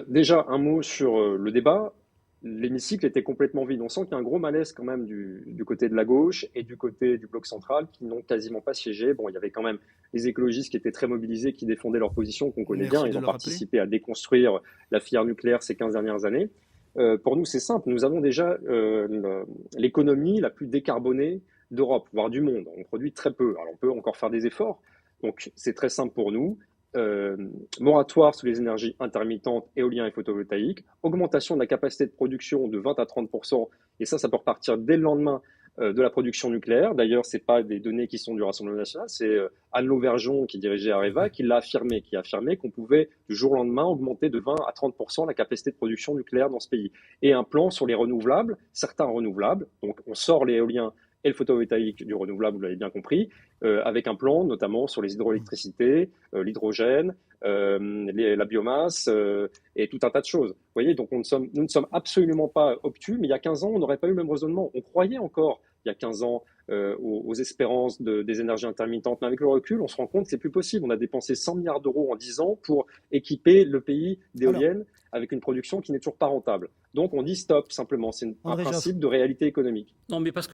Déjà, un mot sur le débat. L'hémicycle était complètement vide. On sent qu'il y a un gros malaise quand même du côté de la gauche et du côté du bloc central qui n'ont quasiment pas siégé. Bon, il y avait quand même les écologistes qui étaient très mobilisés, qui défendaient leur position, qu'on connaît bien. Merci de Ils ont le rappeler. participé à déconstruire la filière nucléaire ces 15 dernières années. Pour nous, c'est simple. Nous avons déjà l'économie la plus décarbonée d'Europe, voire du monde. On produit très peu. Alors, on peut encore faire des efforts. Donc, c'est très simple pour nous. Euh, Moratoire sur les énergies intermittentes, éolien et photovoltaïque, augmentation de la capacité de production de 20 à 30%, et ça peut repartir dès le lendemain de la production nucléaire. D'ailleurs, ce n'est pas des données qui sont du Rassemblement national, c'est Anne Lauvergeon qui dirigeait Areva qui l'a affirmé, qui a affirmé qu'on pouvait du jour au lendemain augmenter de 20 à 30% la capacité de production nucléaire dans ce pays. Et un plan sur les renouvelables, certains renouvelables, donc on sort l'éolien et le photovoltaïque du renouvelable, vous l'avez bien compris, avec un plan notamment sur les hydroélectricités, l'hydrogène, la biomasse et tout un tas de choses. Vous voyez, donc nous ne sommes absolument pas obtus, mais il y a 15 ans, on n'aurait pas eu le même raisonnement. On croyait encore, il y a 15 ans, aux espérances des énergies intermittentes. Mais avec le recul, on se rend compte que c'est plus possible. On a dépensé 100 milliards d'euros en 10 ans pour équiper le pays Alors, d'éoliennes avec une production qui n'est toujours pas rentable. Donc on dit stop, simplement. C'est un André Joffre, principe de réalité économique. non mais parce